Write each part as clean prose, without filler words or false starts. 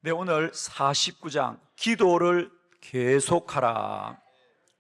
네, 오늘 49장 기도를 계속하라.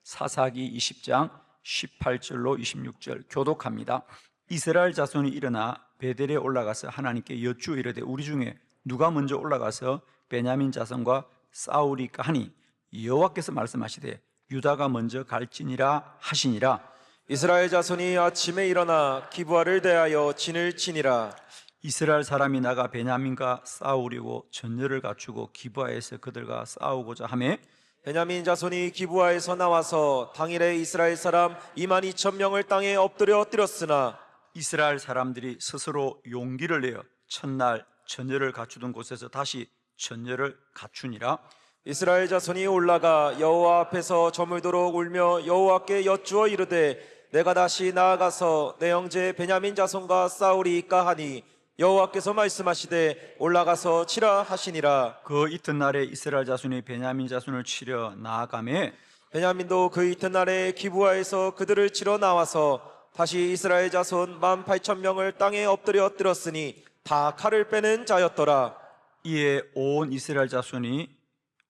사사기 20장 18절로 26절 교독합니다. 이스라엘 자손이 일어나 베델에 올라가서 하나님께 여쭈어 이르되 우리 중에 누가 먼저 올라가서 베냐민 자손과 싸우리까 하니 여호와께서 말씀하시되 유다가 먼저 갈지니라 하시니라. 이스라엘 자손이 아침에 일어나 기브아를 대하여 진을 치니라. 이스라엘 사람이 나가 베냐민과 싸우려고 전열을 갖추고 기브아에서 그들과 싸우고자 하매 베냐민 자손이 기브아에서 나와서 당일에 이스라엘 사람 22,000명을 땅에 엎드려 엎드렸으나 이스라엘 사람들이 스스로 용기를 내어 첫날 전열을 갖추던 곳에서 다시 전열을 갖추니라. 이스라엘 자손이 올라가 여호와 앞에서 저물도록 울며 여호와께 여쭈어 이르되 내가 다시 나아가서 내 형제 베냐민 자손과 싸우리이까 하니 여호와께서 말씀하시되 올라가서 치라 하시니라. 그 이튿날에 이스라엘 자손이 베냐민 자손을 치려 나아가매 베냐민도 그 이튿날에 기브아에서 그들을 치러 나와서 다시 이스라엘 자손 18,000명을 땅에 엎드려 엎드렸으니 다 칼을 빼는 자였더라. 이에 온 이스라엘 자손이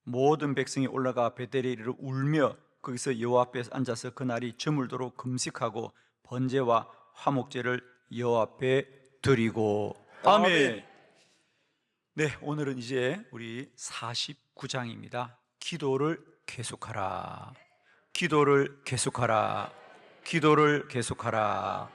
모든 백성이 올라가 베델에 이르러 울며 거기서 여호와 앞에 앉아서 그날이 저물도록 금식하고 번제와 화목제를 여호와 앞에 드리고 아멘. 네, 오늘은 이제 우리 49장입니다. 기도를 계속하라. 기도를 계속하라. 기도를 계속하라.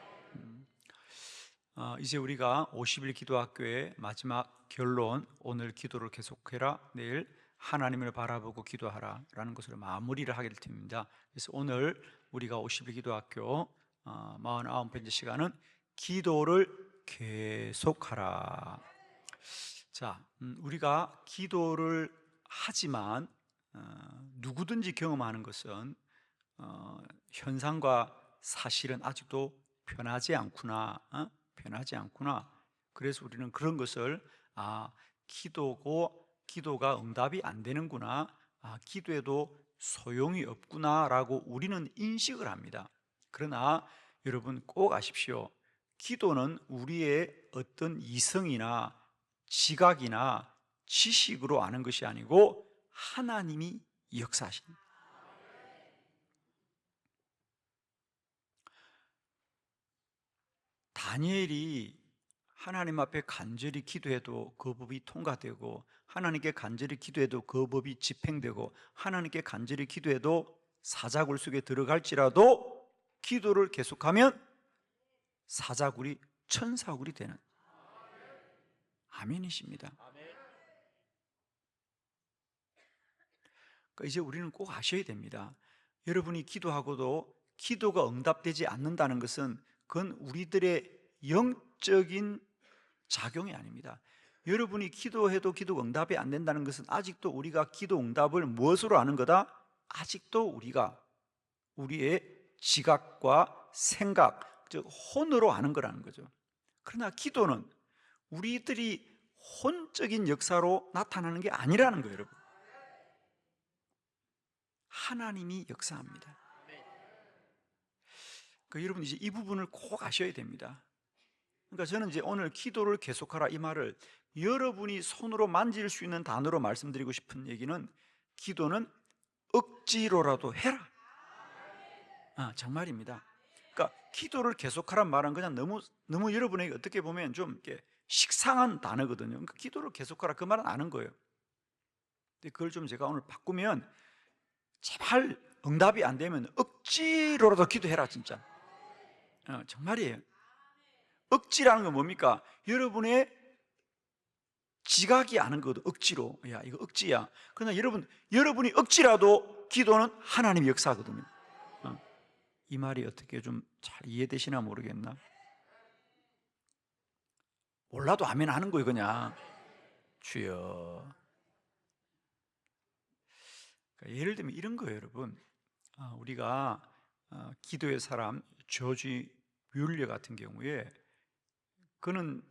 이제 우리가 50일 기도학교의 마지막 결론, 오늘 기도를 계속해라, 내일 하나님을 바라보고 기도하라 라는 것으로 마무리를 하게 될 텐입니다. 그래서 오늘 우리가 50일 기도학교 49번째 시간은 기도를 계속하라. 자, 우리가 기도를 하지만 누구든지 경험하는 것은 현상과 사실은 아직도 변하지 않구나. 변하지 않구나. 그래서 우리는 그런 것을 기도가 응답이 안 되는구나. 기도에도 소용이 없구나라고 우리는 인식을 합니다. 그러나 여러분 꼭 아십시오. 기도는 우리의 어떤 이성이나 지각이나 지식으로 아는 것이 아니고 하나님이 역사하십니다. 다니엘이 하나님 앞에 간절히 기도해도 그 법이 통과되고 하나님께 간절히 기도해도 그 법이 집행되고 하나님께 간절히 기도해도 사자굴 속에 들어갈지라도 기도를 계속하면 사자굴이 천사굴이 되는 아멘이십니다. 그러니까 이제 우리는 꼭 아셔야 됩니다. 여러분이 기도하고도 기도가 응답되지 않는다는 것은 그건 우리들의 영적인 작용이 아닙니다. 여러분이 기도해도 기도 응답이 안 된다는 것은 아직도 우리가 기도 응답을 무엇으로 아는 거다? 아직도 우리가 우리의 지각과 생각, 즉 혼으로 아는 거라는 거죠. 그러나 기도는 우리들이 혼적인 역사로 나타나는 게 아니라는 거예요, 여러분. 하나님이 역사합니다. 그러니까 여러분 이제 이 부분을 꼭 아셔야 됩니다. 그러니까 저는 이제 오늘 기도를 계속하라 이 말을 여러분이 손으로 만질 수 있는 단어로 말씀드리고 싶은 얘기는 기도는 억지로라도 해라. 정말입니다. 그러니까 기도를 계속하란 말은 그냥 너무 여러분에게 어떻게 보면 좀 이렇게 식상한 단어거든요. 그러니까 기도를 계속하라 그 말은 아는 거예요. 근데 그걸 좀 제가 오늘 바꾸면 제발 응답이 안 되면 억지로라도 기도해라 진짜. 정말이에요. 억지라는 건 뭡니까? 여러분의 지각이 아는 거거든. 억지로. 야, 이거 억지야. 그러나 여러분이 억지라도 기도는 하나님의 역사거든요. 이 말이 어떻게 좀 잘 이해되시나 모르겠나? 몰라도 아멘 하는 거예요, 그냥. 주여. 그러니까 예를 들면 이런 거예요, 여러분. 우리가 기도의 사람 조지 뮬러 같은 경우에 그는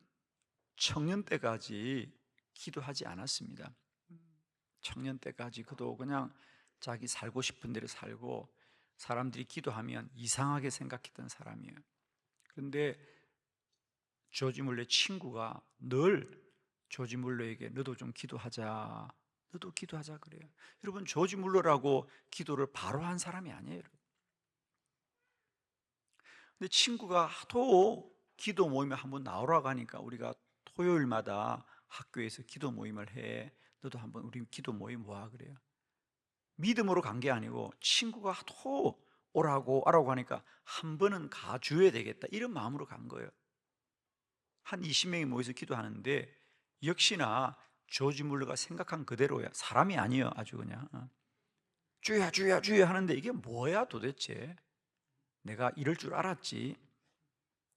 청년 때까지 기도하지 않았습니다. 청년 때까지 그도 그냥 자기 살고 싶은 대로 살고 사람들이 기도하면 이상하게 생각했던 사람이에요. 그런데 조지 뮬러의 친구가 늘 조지 물러에게 너도 좀 기도하자, 너도 기도하자 그래요. 여러분, 조지 물러라고 기도를 바로 한 사람이 아니에요. 근데 친구가 하도 기도 모임에 한번 나오라고 하니까 우리가 토요일마다 학교에서 기도 모임을 해. 너도 한번 우리 기도 모임 와 그래요. 믿음으로 간 게 아니고 친구가 하도 오라고 하니까 한 번은 가줘야 되겠다, 이런 마음으로 간 거예요. 한 20명이 모여서 기도하는데 역시나 조지 물러가 생각한 그대로야. 사람이 아니에요. 아주 그냥 주야 주야 주야 하는데 이게 뭐야 도대체. 내가 이럴 줄 알았지.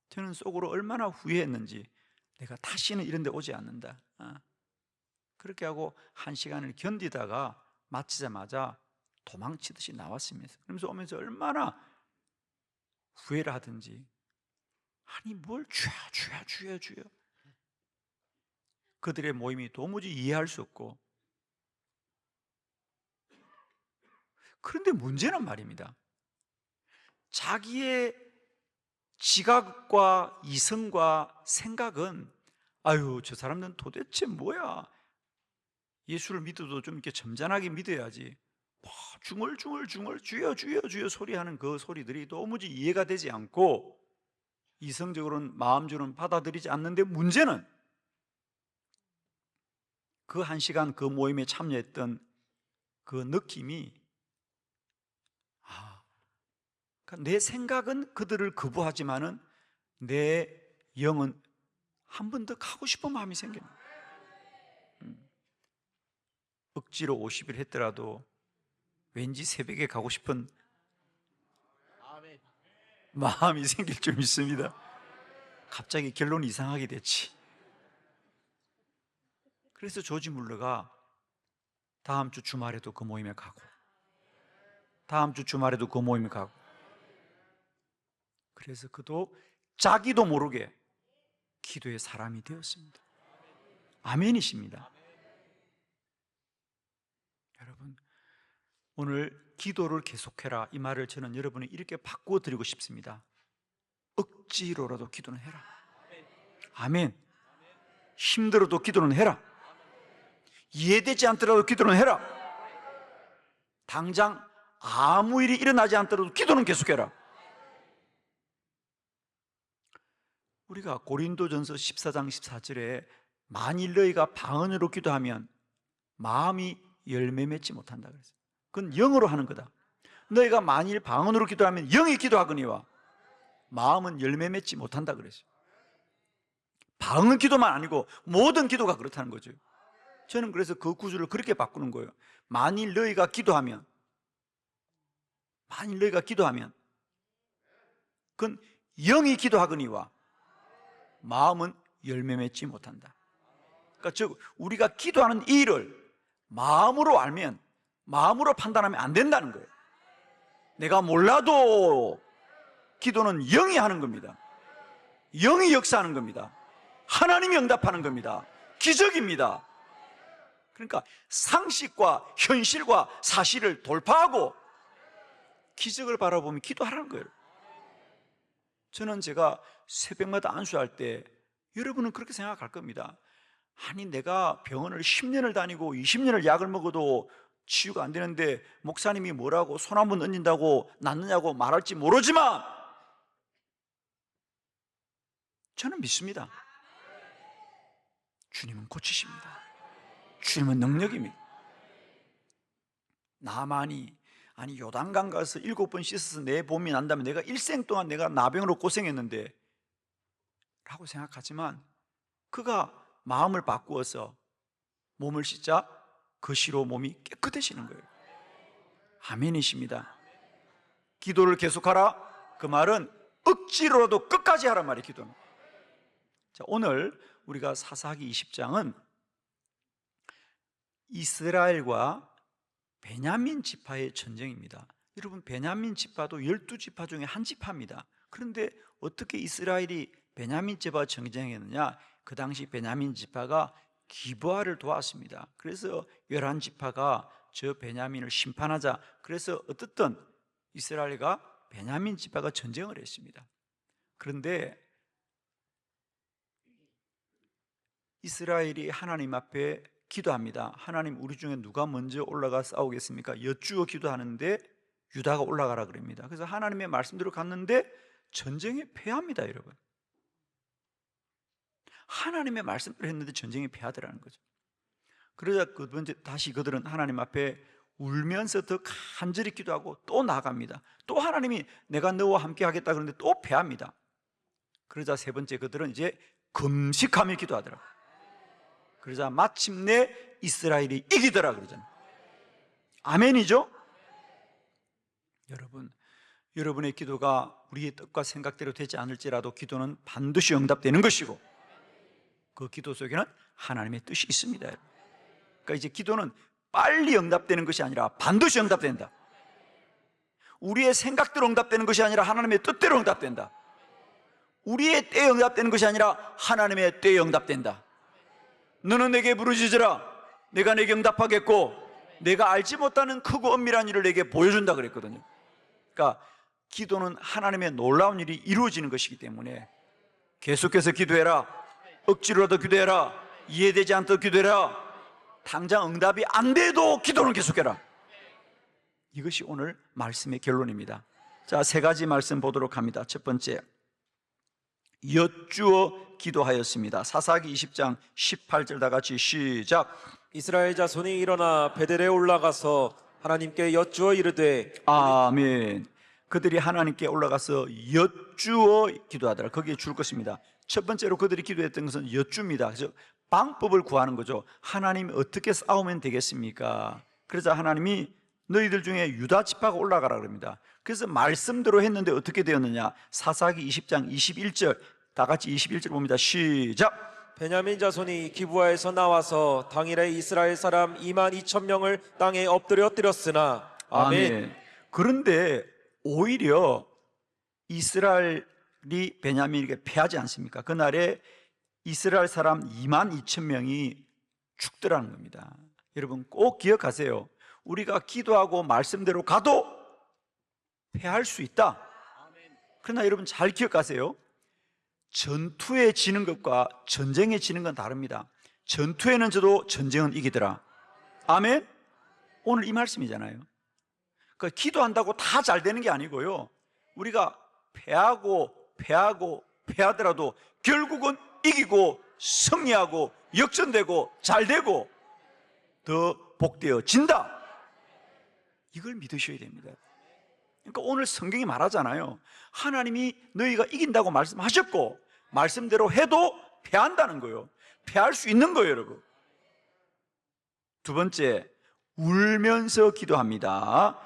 저는 속으로 얼마나 후회했는지. 내가 다시는 이런 데 오지 않는다. 그렇게 하고 1시간을 견디다가 마치자마자 도망치듯이 나왔습니다. 그러면서 오면서 얼마나 후회를 하든지. 아니 뭘 주야 주야 주야 주야. 그들의 모임이 도무지 이해할 수 없고. 그런데 문제는 말입니다, 자기의 지각과 이성과 생각은 아유 저 사람들은 도대체 뭐야, 예수를 믿어도 좀 이렇게 점잖하게 믿어야지, 중얼중얼 주여 주여 주여 소리하는 그 소리들이 도무지 이해가 되지 않고 이성적으로는 마음적으로는 받아들이지 않는데, 문제는 그 1시간 그 모임에 참여했던 그 느낌이 그러니까 내 생각은 그들을 거부하지만은 내 영은 한 번 더 가고 싶은 마음이 생겨요. 억지로 50일 했더라도 왠지 새벽에 가고 싶은 마음이 생길 줄 믿습니다. 갑자기 결론이 이상하게 됐지. 그래서 조지 물러가 다음 주 주말에도 그 모임에 가고, 다음 주 주말에도 그 모임에 가고, 그래서 그도 자기도 모르게 기도의 사람이 되었습니다. 아멘이십니다. 여러분, 오늘 기도를 계속해라, 이 말을 저는 여러분이 이렇게 바꾸어 드리고 싶습니다. 억지로라도 기도는 해라. 아멘. 힘들어도 기도는 해라. 이해되지 않더라도 기도는 해라. 당장 아무 일이 일어나지 않더라도 기도는 계속해라. 우리가 고린도전서 14장 14절에 만일 너희가 방언으로 기도하면 마음이 열매 맺지 못한다 그랬어요. 그건 영으로 하는 거다. 너희가 만일 방언으로 기도하면 영이 기도하거니와 마음은 열매 맺지 못한다 그랬어요. 방언 기도만 아니고 모든 기도가 그렇다는 거죠. 저는 그래서 그 구절을 그렇게 바꾸는 거예요. 만일 너희가 기도하면 그건 영이 기도하거니와 마음은 열매 맺지 못한다. 그러니까 즉 우리가 기도하는 이 일을 마음으로 알면, 마음으로 판단하면 안 된다는 거예요. 내가 몰라도 기도는 영이 하는 겁니다. 영이 역사하는 겁니다. 하나님이 응답하는 겁니다. 기적입니다. 그러니까 상식과 현실과 사실을 돌파하고 기적을 바라보면 기도하라는 거예요. 저는 제가 새벽마다 안수할 때 여러분은 그렇게 생각할 겁니다. 아니 내가 병원을 10년을 다니고 20년을 약을 먹어도 치유가 안 되는데 목사님이 뭐라고 손 한번 얹는다고 낫느냐고 말할지 모르지만 저는 믿습니다. 주님은 고치십니다. 주님은 능력입니다. 나만이 아니 요단강 가서 7번 씻어서 내 봄이 난다면 내가 일생 동안 내가 나병으로 고생했는데 라고 생각하지만 그가 마음을 바꾸어서 몸을 씻자 그 시로 몸이 깨끗해지는 거예요. 아멘이십니다. 기도를 계속하라, 그 말은 억지로라도 끝까지 하란 말이에요. 기도는. 자, 오늘 우리가 사사기 20장은 이스라엘과 베냐민 지파의 전쟁입니다. 여러분, 베냐민 지파도 12지파 중에 한 지파입니다. 그런데 어떻게 이스라엘이 베냐민 지파와 전쟁했느냐? 그 당시 베냐민 지파가 기브아를 도왔습니다. 그래서 11지파가 저 베냐민을 심판하자. 그래서 어떻든 이스라엘과 베냐민 지파가 전쟁을 했습니다. 그런데 이스라엘이 하나님 앞에 기도합니다. 하나님, 우리 중에 누가 먼저 올라가 싸우겠습니까? 여쭈어 기도하는데 유다가 올라가라 그럽니다. 그래서 하나님의 말씀대로 갔는데 전쟁에 패합니다, 여러분. 하나님의 말씀대로 했는데 전쟁에 패하더라는 거죠. 그러자 다시 그들은 하나님 앞에 울면서 더 간절히 기도하고 또 나아갑니다. 또 하나님이 내가 너와 함께 하겠다 그러는데 또 패합니다. 그러자 세 번째 그들은 이제 금식하며 기도하더라. 그러자 마침내 이스라엘이 이기더라 그러잖아요. 아멘이죠? 여러분, 여러분의 기도가 우리의 뜻과 생각대로 되지 않을지라도 기도는 반드시 응답되는 것이고 그 기도 속에는 하나님의 뜻이 있습니다. 그러니까 이제 기도는 빨리 응답되는 것이 아니라 반드시 응답된다. 우리의 생각대로 응답되는 것이 아니라 하나님의 뜻대로 응답된다. 우리의 때에 응답되는 것이 아니라 하나님의 때에 응답된다. 너는 내게 부르짖으라, 내가 내게 응답하겠고 내가 알지 못하는 크고 엄밀한 일을 내게 보여준다 그랬거든요. 그러니까 기도는 하나님의 놀라운 일이 이루어지는 것이기 때문에 계속해서 기도해라. 억지로라도 기도해라. 이해되지 않도록 기도해라. 당장 응답이 안 돼도 기도는 계속해라. 이것이 오늘 말씀의 결론입니다. 자, 세 가지 말씀 보도록 합니다. 첫 번째, 여쭈어 기도하였습니다. 사사기 20장 18절 다 같이 시작. 이스라엘 자손이 일어나 베델에 올라가서 하나님께 여쭈어 이르되. 아멘. 그들이 하나님께 올라가서 여쭈어 기도하더라. 거기에 줄 것입니다. 첫 번째로 그들이 기도했던 것은 여쭈입니다. 그래서 방법을 구하는 거죠. 하나님 어떻게 싸우면 되겠습니까? 그래서 하나님이 너희들 중에 유다 지파가 올라가라 그럽니다. 그래서 말씀대로 했는데 어떻게 되었느냐? 사사기 20장 21절 다 같이 21절 봅니다. 시작. 베냐민 자손이 기브아에서 나와서 당일에 이스라엘 사람 22,000명을 땅에 엎드려뜨렸으나. 아멘. 그런데 오히려 이스라엘이 베냐민에게 패하지 않습니까? 그날에 이스라엘 사람 22,000명이 죽더라는 겁니다. 여러분 꼭 기억하세요. 우리가 기도하고 말씀대로 가도 패할 수 있다. 그러나 여러분 잘 기억하세요. 전투에 지는 것과 전쟁에 지는 건 다릅니다. 전투에는 져도 전쟁은 이기더라. 아멘. 오늘 이 말씀이잖아요. 그러니까 기도한다고 다 잘 되는 게 아니고요, 우리가 패하더라도 결국은 이기고 승리하고 역전되고 잘되고 더 복되어진다. 이걸 믿으셔야 됩니다. 그러니까 오늘 성경이 말하잖아요. 하나님이 너희가 이긴다고 말씀하셨고 말씀대로 해도 패한다는 거예요. 패할 수 있는 거예요, 여러분. 두 번째, 울면서 기도합니다.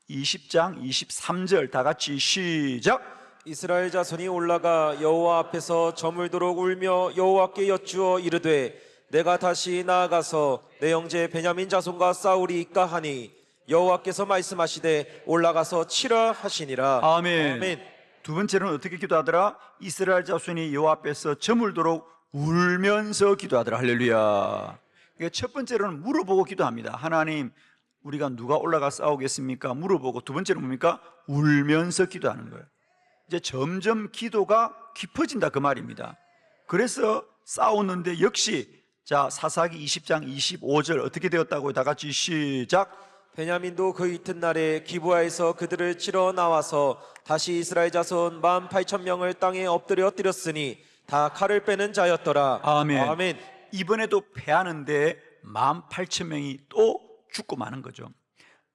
20장 23절 다 같이 시작. 이스라엘 자손이 올라가 여호와 앞에서 저물도록 울며 여호와께 여쭈어 이르되 내가 다시 나아가서 내 형제 베냐민 자손과 싸우리이까 하니 여호와께서 말씀하시되 올라가서 치라 하시니라. 아멘. 아멘. 두 번째로는 어떻게 기도하더라? 이스라엘 자손이 여호와 앞에서 저물도록 울면서 기도하더라. 할렐루야. 첫 번째로는 물어보고 기도합니다. 하나님, 우리가 누가 올라가 싸우겠습니까? 물어보고, 두 번째는 뭡니까? 울면서 기도하는 거예요. 이제 점점 기도가 깊어진다 그 말입니다. 그래서 싸우는데 역시 자, 사사기 20장 25절 어떻게 되었다고요? 다 같이 시작. 베냐민도 그 이튿날에 기브아에서 그들을 치러 나와서 다시 이스라엘 자손 18,000명을 땅에 엎드려뜨렸으니 다 칼을 빼는 자였더라. 아멘. 아멘. 이번에도 패하는데 18,000명이 또 죽고 마는 거죠.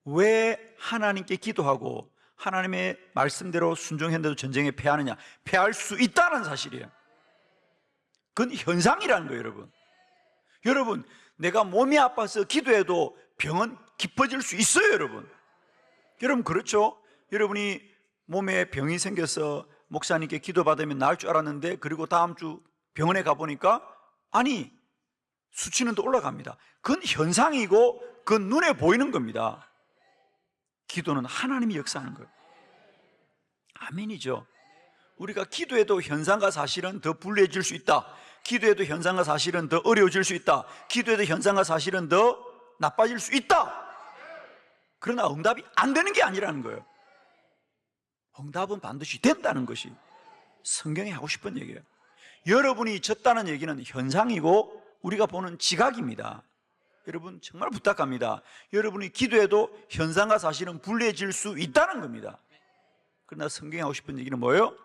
왜 하나님께 기도하고 하나님의 말씀대로 순종했는데도 전쟁에 패하느냐? 패할 수 있다는 사실이에요. 그건 현상이라는 거예요, 여러분. 여러분, 내가 몸이 아파서 기도해도 병은 깊어질 수 있어요, 여러분. 여러분 그렇죠? 여러분이 몸에 병이 생겨서 목사님께 기도받으면 나을 줄 알았는데 그리고 다음 주 병원에 가보니까 아니, 수치는 또 올라갑니다. 그건 현상이고 그건 눈에 보이는 겁니다. 기도는 하나님이 역사하는 거예요. 아멘이죠. 우리가 기도해도 현상과 사실은 더 불리해질 수 있다. 기도해도 현상과 사실은 더 어려워질 수 있다. 기도해도 현상과 사실은 더 나빠질 수 있다. 그러나 응답이 안 되는 게 아니라는 거예요. 응답은 반드시 된다는 것이 성경이 하고 싶은 얘기예요. 여러분이 졌다는 얘기는 현상이고 우리가 보는 지각입니다. 여러분 정말 부탁합니다. 여러분이 기도해도 현상과 사실은 분리해질 수 있다는 겁니다. 그러나 성경이 하고 싶은 얘기는 뭐예요?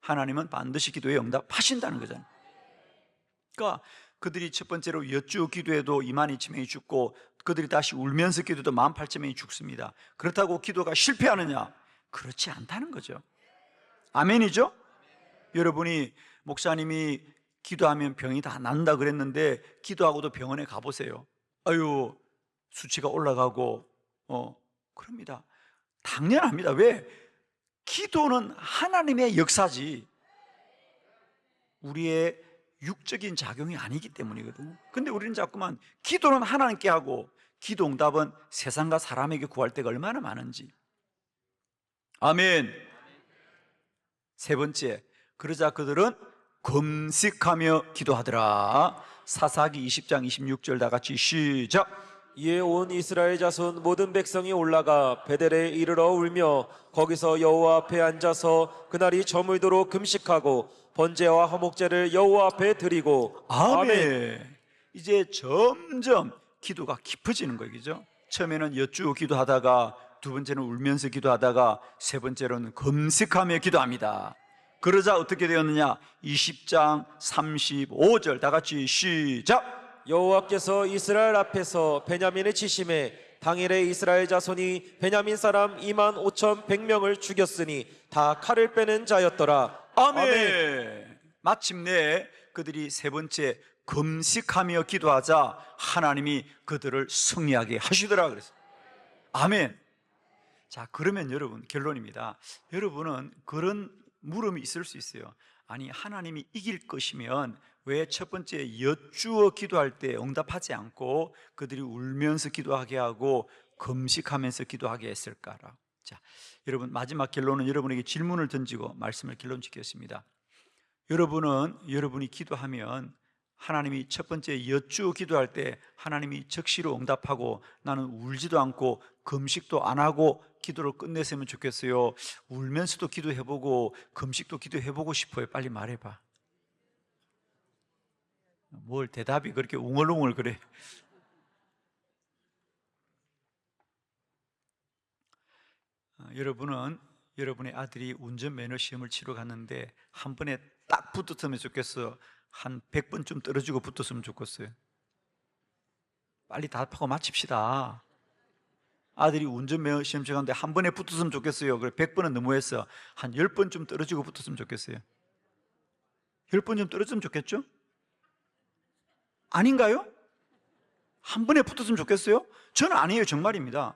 하나님은 반드시 기도에 응답하신다는 거잖아요. 그러니까 그들이 첫 번째로 여쭈어 기도해도 22,000명이 죽고 그들이 다시 울면서 기도해도 18,000명이 죽습니다. 그렇다고 기도가 실패하느냐? 그렇지 않다는 거죠. 아멘이죠? 여러분이 목사님이 기도하면 병이 다 낫는다 그랬는데 기도하고도 병원에 가보세요. 아유, 수치가 올라가고 그럽니다. 당연합니다. 왜? 기도는 하나님의 역사지 우리의 육적인 작용이 아니기 때문이거든요. 근데 우리는 자꾸만 기도는 하나님께 하고 기도 응답은 세상과 사람에게 구할 때가 얼마나 많은지. 아멘. 세 번째, 그러자 그들은 금식하며 기도하더라. 사사기 20장 26절 다 같이 시작. 이에 온 이스라엘 자손 모든 백성이 올라가 베델에 이르러 울며 거기서 여호와 앞에 앉아서 그날이 저물도록 금식하고 번제와 화목제를 여호와 앞에 드리고. 아멘. 이제 점점 기도가 깊어지는 거예요. 그죠? 처음에는 여쭈어 기도하다가 두 번째는 울면서 기도하다가 세 번째로는 금식하며 기도합니다. 그러자 어떻게 되었느냐? 20장 35절 다 같이 시작. 여호와께서 이스라엘 앞에서 베냐민을 치심해 당일에 이스라엘 자손이 베냐민 사람 25,100명을 죽였으니 다 칼을 빼는 자였더라. 아멘. 마침내 그들이 세 번째 금식하며 기도하자 하나님이 그들을 승리하게 하시더라 그랬어요. 아멘. 자, 그러면 여러분 결론입니다. 여러분은 그런 물음이 있을 수 있어요. 아니, 하나님이 이길 것이면 왜 첫 번째 여쭈어 기도할 때 응답하지 않고 그들이 울면서 기도하게 하고 금식하면서 기도하게 했을까라. 자, 여러분 마지막 결론은 여러분에게 질문을 던지고 말씀을 결론 짓겠습니다. 여러분은 여러분이 기도하면 하나님이 첫 번째 여쭈어 기도할 때 하나님이 적시로 응답하고 나는 울지도 않고 금식도 안 하고 기도를 끝냈으면 좋겠어요? 울면서도 기도해보고 금식도 기도해보고 싶어요? 빨리 말해봐. 뭘 대답이 그렇게 웅얼웅얼 그래? 여러분은 여러분의 아들이 운전면허 시험을 치러 갔는데 한 번에 딱 붙었으면 좋겠어? 한 100번쯤 떨어지고 붙었으면 좋겠어요? 빨리 답하고 마칩시다. 아들이 운전면허 시험 치러 갔는데 한 번에 붙었으면 좋겠어요? 그래 100번은 너무했어. 한 10번쯤 떨어지고 붙었으면 좋겠어요? 10번쯤 떨어졌으면 좋겠죠? 아닌가요? 한 번에 붙었으면 좋겠어요? 저는 아니에요. 정말입니다.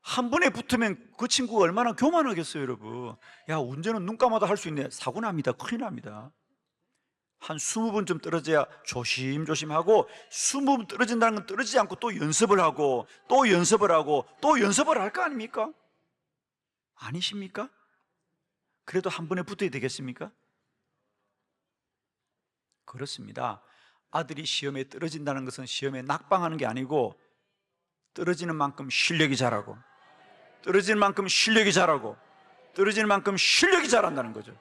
한 번에 붙으면 그 친구가 얼마나 교만하겠어요, 여러분. 야, 운전은 눈 감아도 할 수 있네. 사고 납니다. 큰일 납니다. 한 20번쯤 떨어져야 조심조심 하고 20번 떨어진다는 건 떨어지지 않고 또 연습을 하고 또 연습을 하고 또 연습을 할 거 아닙니까? 아니십니까? 그래도 한 번에 붙어야 되겠습니까? 그렇습니다. 아들이 시험에 떨어진다는 것은 시험에 낙방하는 게 아니고 떨어지는 만큼 실력이 자라고 떨어지는 만큼 실력이 자라고 떨어지는 만큼 실력이 자란다는 거죠.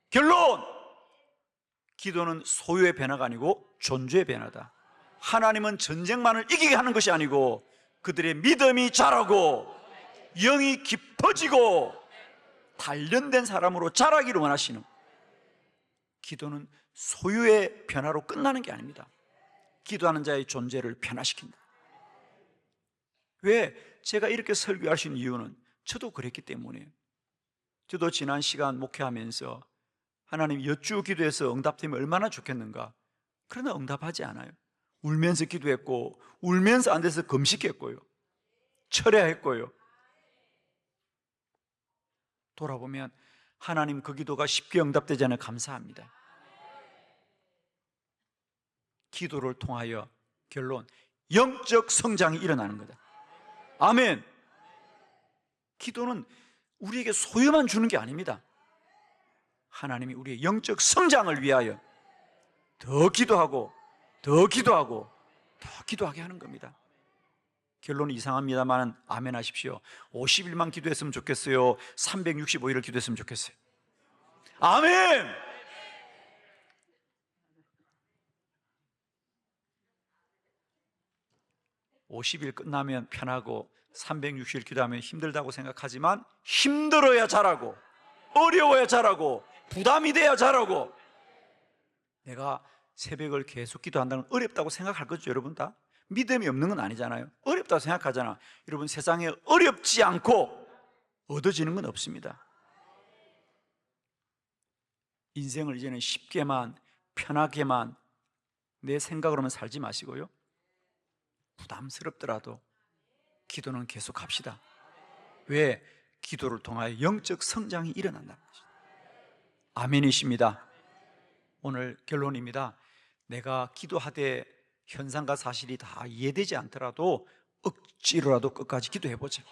결론! 기도는 소유의 변화가 아니고 존재의 변화다. 하나님은 전쟁만을 이기게 하는 것이 아니고 그들의 믿음이 자라고 영이 깊어지고 단련된 사람으로 자라기를 원하시는, 기도는 소유의 변화로 끝나는 게 아닙니다. 기도하는 자의 존재를 변화시킨다. 왜 제가 이렇게 설교할 수 있는 이유는 저도 그랬기 때문이에요. 저도 지난 시간 목회하면서 하나님 여쭈어 기도해서 응답되면 얼마나 좋겠는가. 그러나 응답하지 않아요. 울면서 기도했고 울면서 안 돼서 금식했고요, 철회했고요. 돌아보면 하나님 그 기도가 쉽게 응답되지 않아 감사합니다. 기도를 통하여 결론, 영적 성장이 일어나는 거다. 아멘. 기도는 우리에게 소유만 주는 게 아닙니다. 하나님이 우리의 영적 성장을 위하여 더 기도하고 더 기도하고 더 기도하게 하는 겁니다. 결론은 이상합니다만 아멘 하십시오. 50일만 기도했으면 좋겠어요? 365일을 기도했으면 좋겠어요? 아멘. 50일 끝나면 편하고 360일 기도하면 힘들다고 생각하지만 힘들어야 잘하고 어려워야 잘하고 부담이 돼야 잘하고, 내가 새벽을 계속 기도한다는 건 어렵다고 생각할 거죠. 여러분 다 믿음이 없는 건 아니잖아요. 어렵다고 생각하잖아. 여러분, 세상에 어렵지 않고 얻어지는 건 없습니다. 인생을 이제는 쉽게만 편하게만 내 생각으로만 살지 마시고요, 부담스럽더라도 기도는 계속 합시다. 왜? 기도를 통하여 영적 성장이 일어난다는 것이죠. 아멘이십니다. 오늘 결론입니다. 내가 기도하되 현상과 사실이 다 이해되지 않더라도 억지로라도 끝까지 기도해보자.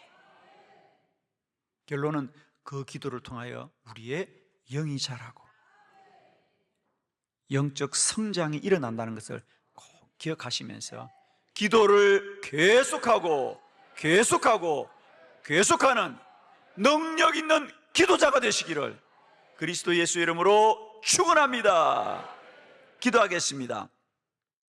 결론은 그 기도를 통하여 우리의 영이 자라고 영적 성장이 일어난다는 것을 꼭 기억하시면서 기도를 계속하고 계속하는 능력 있는 기도자가 되시기를 그리스도 예수 이름으로 축원합니다. 기도하겠습니다.